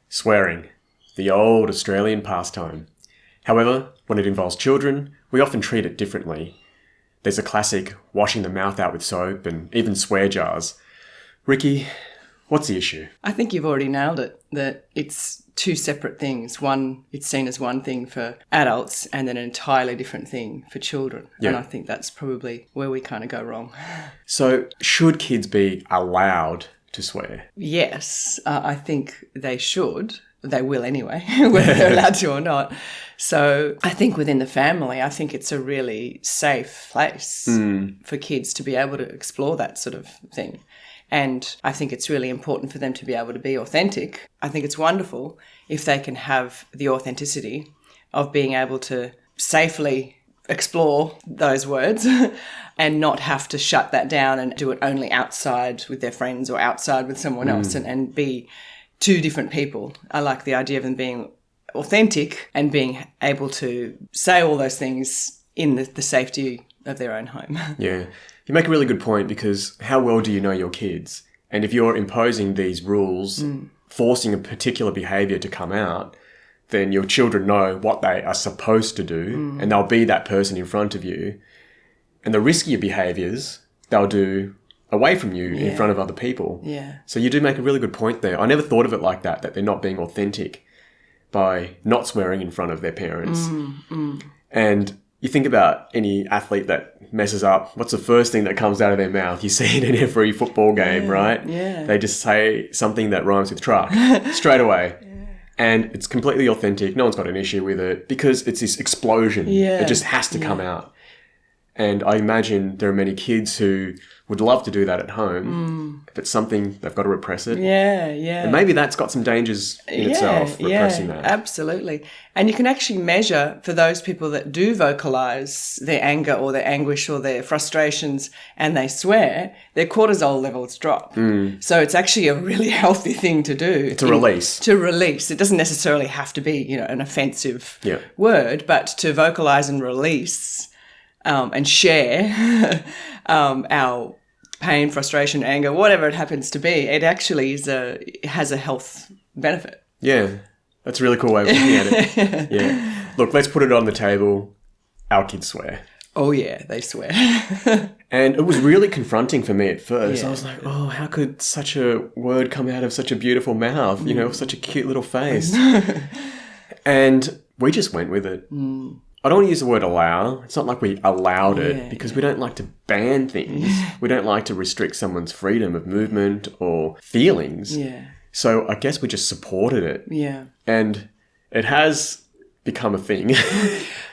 Swearing, the old Australian pastime. However, when it involves children, we often treat it differently. There's a classic washing the mouth out with soap and even swear jars. Riki, what's the issue? I think you've already nailed it, that it's two separate things. One, it's seen as one thing for adults and then an entirely different thing for children. Yeah. And I think that's probably where we kind of go wrong. So should kids be allowed to swear? Yes, I think they should. They will anyway, whether they're allowed to or not. So I think within the family, I think it's a really safe place for kids to be able to explore that sort of thing. And I think it's really important for them to be able to be authentic. I think it's wonderful if they can have the authenticity of being able to safely explore those words and not have to shut that down and do it only outside with their friends or outside with someone else and be two different people. I like the idea of them being authentic and being able to say all those things in the safety of their own home. Yeah. You make a really good point, because how well do you know your kids? And if you're imposing these rules, forcing a particular behaviour to come out, then your children know what they are supposed to do and they'll be that person in front of you. And the riskier behaviours they'll do away from you in front of other people. Yeah. So you do make a really good point there. I never thought of it like that they're not being authentic by not swearing in front of their parents. And you think about any athlete that messes up, what's the first thing that comes out of their mouth? You see it in every football game, right? Yeah. They just say something that rhymes with truck straight away. And it's completely authentic. No one's got an issue with it because it's this explosion. Yeah. It just has to come out. And I imagine there are many kids who would love to do that at home. If it's something, they've got to repress it. Yeah, yeah. And maybe that's got some dangers in itself, repressing that. Absolutely. And you can actually measure for those people that do vocalise their anger or their anguish or their frustrations and they swear, their cortisol levels drop. So it's actually a really healthy thing to do. To release. To release. It doesn't necessarily have to be, an offensive word, but to vocalise and release and share our pain, frustration, anger, whatever it happens to be, it actually has a health benefit. Yeah, that's a really cool way of looking at it. Yeah. Look, let's put it on the table. Our kids swear. Oh, yeah, they swear. And it was really confronting for me at first. I was like, oh, how could such a word come out of such a beautiful mouth, such a cute little face? And we just went with it. I don't want to use the word allow. It's not like we allowed it because we don't like to ban things. We don't like to restrict someone's freedom of movement or feelings. Yeah. So I guess we just supported it. Yeah. And it has become a thing.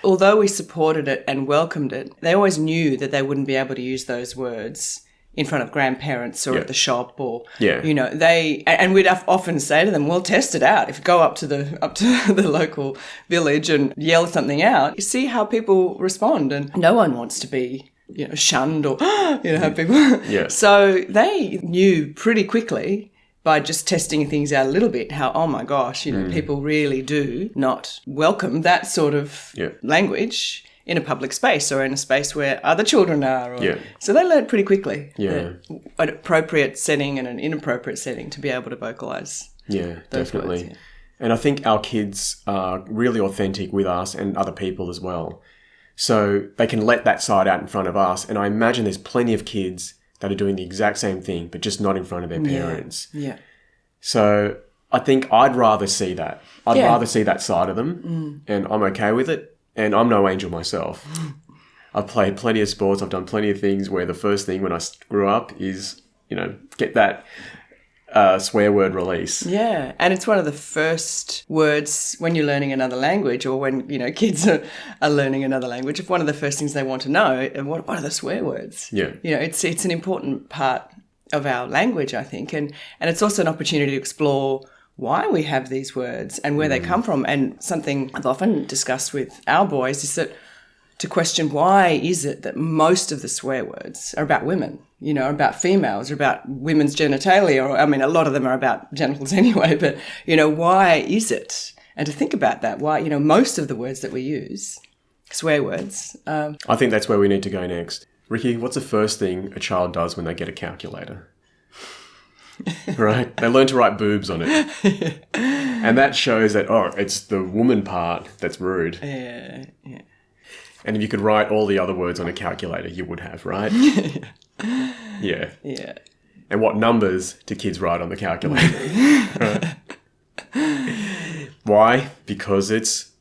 Although we supported it and welcomed it, they always knew that they wouldn't be able to use those words in front of grandparents or at the shop or, and we'd often say to them, well, test it out. If you go up to the local village and yell something out, you see how people respond. And no one wants to be, shunned or, have people. Yeah. So they knew pretty quickly by just testing things out a little bit how, oh my gosh, people really do not welcome that sort of language in a public space or in a space where other children are. So they learned pretty quickly an appropriate setting and an inappropriate setting to be able to vocalise. Yeah, definitely. Words, And I think our kids are really authentic with us and other people as well. So they can let that side out in front of us. And I imagine there's plenty of kids that are doing the exact same thing, but just not in front of their parents. Yeah. So I think I'd rather see that. I'd rather see that side of them and I'm okay with it. And I'm no angel myself. I've played plenty of sports. I've done plenty of things where the first thing when I grew up is, get that swear word release. Yeah. And it's one of the first words when you're learning another language or when, kids are learning another language. If one of the first things they want to know, what are the swear words? Yeah. It's an important part of our language, I think. And it's also an opportunity to explore why we have these words and where they come from. And something I've often discussed with our boys is that to question why is it that most of the swear words are about women, about females, or about women's genitalia, or, a lot of them are about genitals anyway, but, why is it? And to think about that, why, most of the words that we use, swear words. I think that's where we need to go next. Riki, what's the first thing a child does when they get a calculator? Right? They learn to write boobs on it. And that shows that, it's the woman part that's rude. Yeah. And if you could write all the other words on a calculator, you would have, right? Yeah. Yeah. And what numbers do kids write on the calculator? Why? Because it's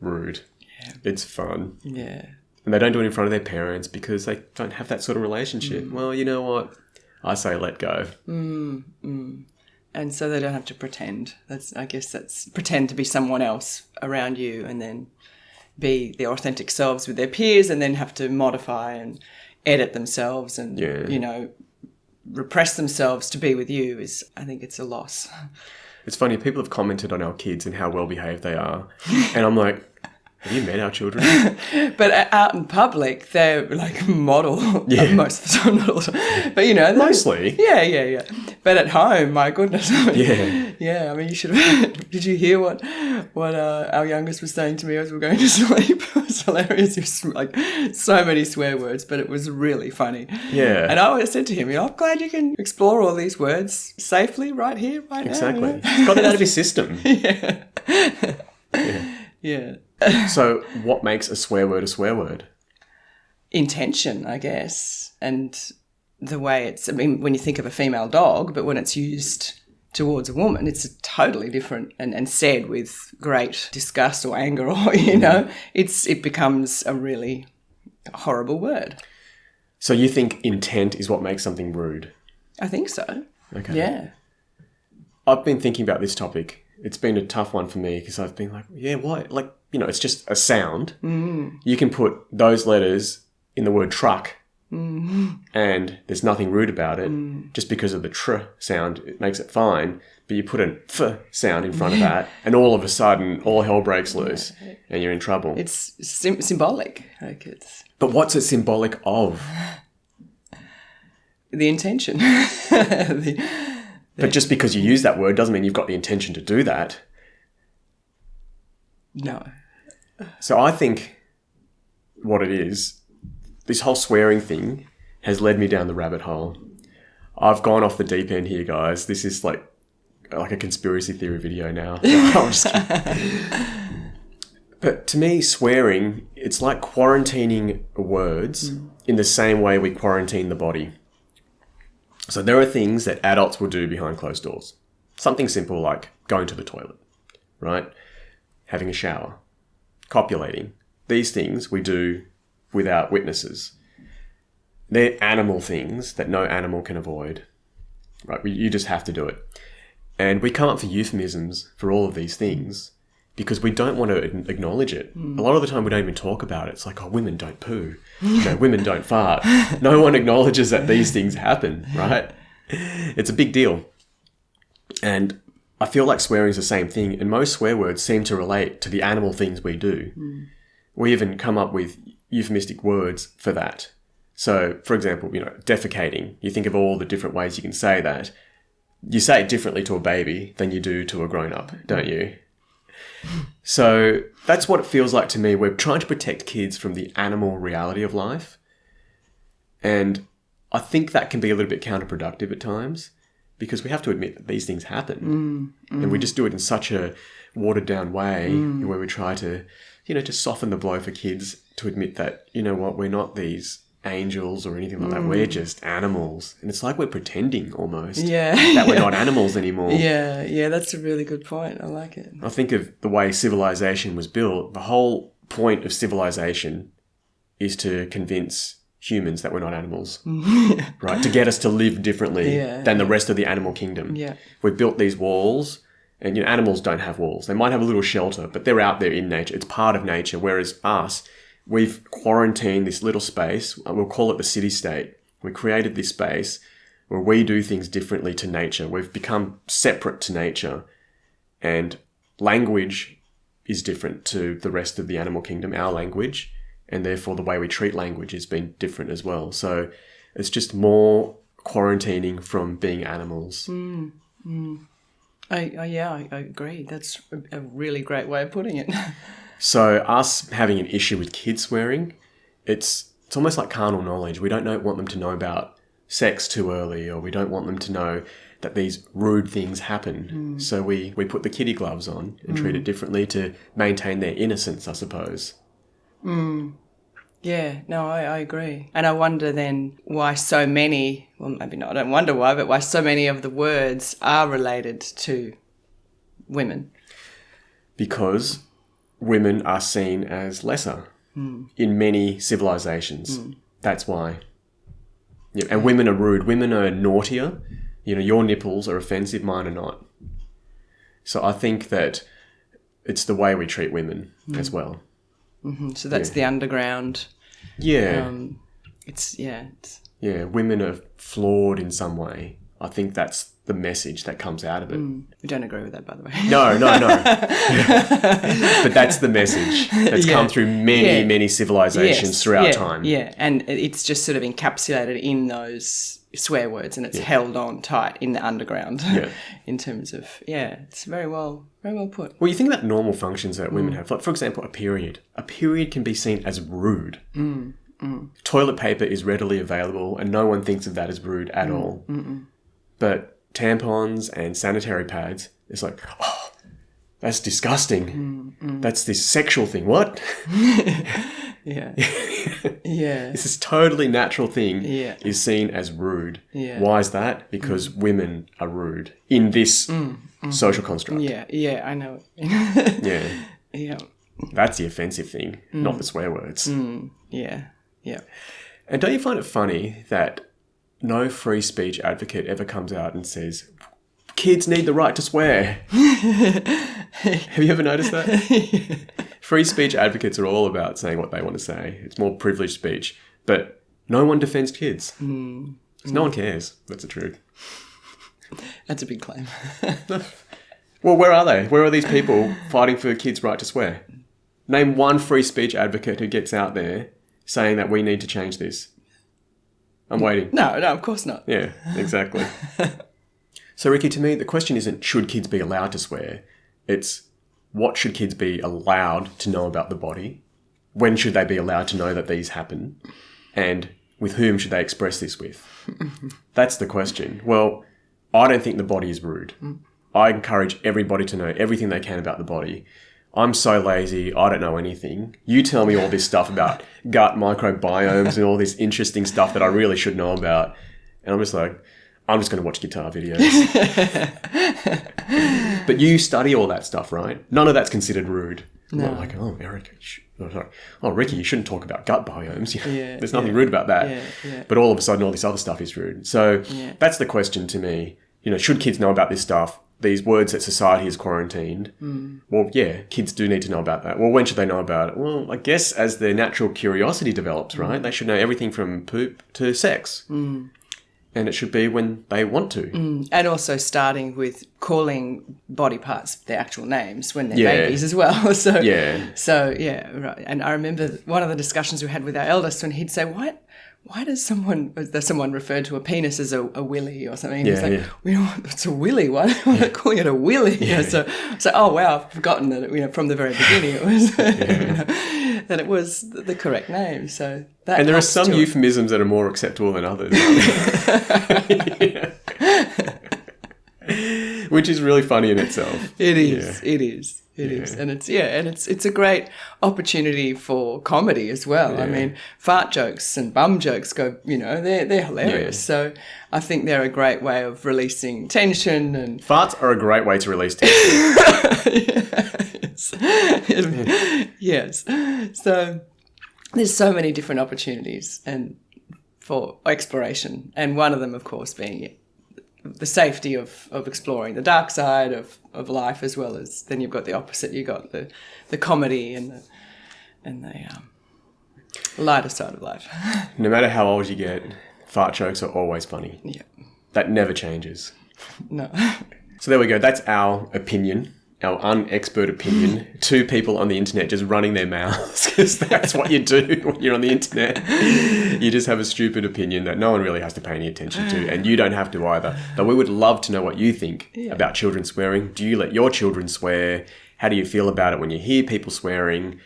rude. Yeah. It's fun. Yeah. And they don't do it in front of their parents because they don't have that sort of relationship. Well, you know what? I say let go. And so they don't have to pretend. I guess that's pretend to be someone else around you and then be their authentic selves with their peers and then have to modify and edit themselves and, repress themselves to be with you I think it's a loss. It's funny, people have commented on our kids and how well behaved they are. And I'm like, have you met our children? But out in public, they're like model. Yeah. Most of the time, not all the time. But, Mostly. Yeah. But at home, my goodness. Yeah. I mean, you should have... Did you hear what our youngest was saying to me as we were going to sleep? It was hilarious. It was like so many swear words, but it was really funny. Yeah. And I always said to him, I'm glad you can explore all these words safely right here, right now. Exactly. He's got it out of his system. Yeah. So what makes a swear word a swear word? Intention, I guess, and the way when you think of a female dog, but when it's used towards a woman, it's a totally different and said with great disgust or anger or, it becomes a really horrible word. So you think intent is what makes something rude? I think so. Okay. Yeah. I've been thinking about this topic. It's been a tough one for me because I've been like, why? Like, it's just a sound. You can put those letters in the word truck and there's nothing rude about it. Just because of the tr sound, it makes it fine. But you put an f sound in front of that and all of a sudden all hell breaks loose and you're in trouble. It's symbolic. But what's it symbolic of? The intention. But just because you use that word doesn't mean you've got the intention to do that. No. So I think what it is, this whole swearing thing has led me down the rabbit hole. I've gone off the deep end here, guys. This is like a conspiracy theory video now. I'm just kidding. But to me, swearing, it's like quarantining words in the same way we quarantine the body. So there are things that adults will do behind closed doors. Something simple like going to the toilet, right? Having a shower, copulating. These things we do without witnesses. They're animal things that no animal can avoid, right? You just have to do it. And we come up for euphemisms for all of these things because we don't want to acknowledge it. A lot of the time we don't even talk about it. It's like, women don't poo. Women don't fart. No one acknowledges that these things happen, right? It's a big deal. And I feel like swearing is the same thing. And most swear words seem to relate to the animal things we do. We even come up with euphemistic words for that. So, for example, defecating. You think of all the different ways you can say that. You say it differently to a baby than you do to a grown-up, don't you? So that's what it feels like to me. We're trying to protect kids from the animal reality of life. And I think that can be a little bit counterproductive at times because we have to admit that these things happen. And we just do it in such a watered down way where we try to, to soften the blow for kids to admit that, we're not these angels or anything like that. We're just animals. And it's like we're pretending almost that we're not animals anymore. Yeah, that's a really good point. I like it. I think of the way civilization was built. The whole point of civilization is to convince humans that we're not animals, right? To get us to live differently than the rest of the animal kingdom. Yeah. We've built these walls and, animals don't have walls. They might have a little shelter, but they're out there in nature. It's part of nature. Whereas us, we've quarantined this little space. We'll call it the city-state. We created this space where we do things differently to nature. We've become separate to nature. And language is different to the rest of the animal kingdom, our language. And therefore, the way we treat language has been different as well. So it's just more quarantining from being animals. I agree. That's a really great way of putting it. So us having an issue with kids swearing, it's almost like carnal knowledge. We don't want them to know about sex too early, or we don't want them to know that these rude things happen. So we put the kiddie gloves on and treat it differently to maintain their innocence, I suppose. Yeah, no, I agree. And I wonder then why so many, well, maybe not, I don't wonder why, but why so many of the words are related to women. Because women are seen as lesser in many civilizations. That's why. Yeah, and women are rude. Women are naughtier. Your nipples are offensive, mine are not. So I think that it's the way we treat women as well. So that's the underground. Yeah. It's women are flawed in some way. I think that's the message that comes out of it. We don't agree with that, by the way. No. But that's the message that's come through many civilizations throughout time. Yeah, and it's just sort of encapsulated in those swear words, and it's held on tight in the underground in terms of, it's very well put. Well, you think about normal functions that women have. Like, for example, a period. A period can be seen as rude. Toilet paper is readily available and no one thinks of that as rude at all. But tampons and sanitary pads, it's like, oh, that's disgusting. That's this sexual thing. What? Yeah. This is totally natural thing is seen as rude. Why is that? Because women are rude in this social construct. Yeah, I know. Yeah. That's the offensive thing, not the swear words. Yeah. And don't you find it funny that no free speech advocate ever comes out and says, kids need the right to swear? Have you ever noticed that? Free speech advocates are all about saying what they want to say. It's more privileged speech. But no one defends kids. Because no one cares. That's the truth. That's a big claim. Well, where are they? Where are these people fighting for kids' right to swear? Name one free speech advocate who gets out there saying that we need to change this. I'm waiting. No, of course not. Yeah, exactly. So, Riki, to me, the question isn't should kids be allowed to swear? It's what should kids be allowed to know about the body? When should they be allowed to know that these happen? And with whom should they express this with? That's the question. Well, I don't think the body is rude. I encourage everybody to know everything they can about the body. I'm so lazy, I don't know anything. You tell me all this stuff about gut microbiomes and all this interesting stuff that I really should know about. And I'm just like, I'm just going to watch guitar videos. But you study all that stuff, right? None of that's considered rude. No. I'm like, oh, Eric, Riki, you shouldn't talk about gut biomes. There's nothing rude about that. But all of a sudden, all this other stuff is rude. So that's the question to me. Should kids know about this stuff? These words that society has quarantined. Well, kids do need to know about that. Well, when should they know about it? Well, I guess as their natural curiosity develops, right? They should know everything from poop to sex. And it should be when they want to. And also starting with calling body parts their actual names when they're babies as well. So, right. And I remember one of the discussions we had with our eldest when he'd say, why does someone refer to a penis as a willy or something? He's like, it's a willy. Why do I call it a willy? So, oh wow, I've forgotten that. From the very beginning it was that it was the correct name. So that. And there are some euphemisms that are more acceptable than others, which is really funny in itself. It is. It is, and it's a great opportunity for comedy as well. I mean, fart jokes and bum jokes go, they're hilarious. So I think they're a great way of releasing tension. And farts are a great way to release tension. Yes. So there's so many different opportunities and for exploration, and one of them, of course, being the safety of exploring the dark side of life, as well as then you've got the opposite. You've got the comedy and the lighter side of life. No matter how old you get, fart jokes are always funny. Yeah. That never changes. No. So there we go. That's our opinion, our unexpert opinion. Two people on the internet just running their mouths, because that's what you do when you're on the internet. You just have a stupid opinion that no one really has to pay any attention to, and you don't have to either. But we would love to know what you think about children swearing. Do you let your children swear? How do you feel about it when you hear people swearing?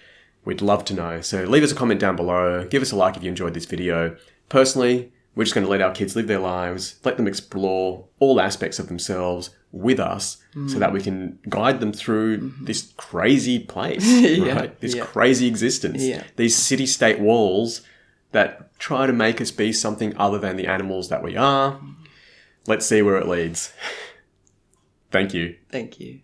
We'd love to know. So leave us a comment down below. Give us a like if you enjoyed this video. Personally, We're just going to let our kids live their lives, let them explore all aspects of themselves with us so that we can guide them through this crazy place, right? This crazy existence. Yeah. These city-state walls that try to make us be something other than the animals that we are. Let's see where it leads. Thank you. Thank you.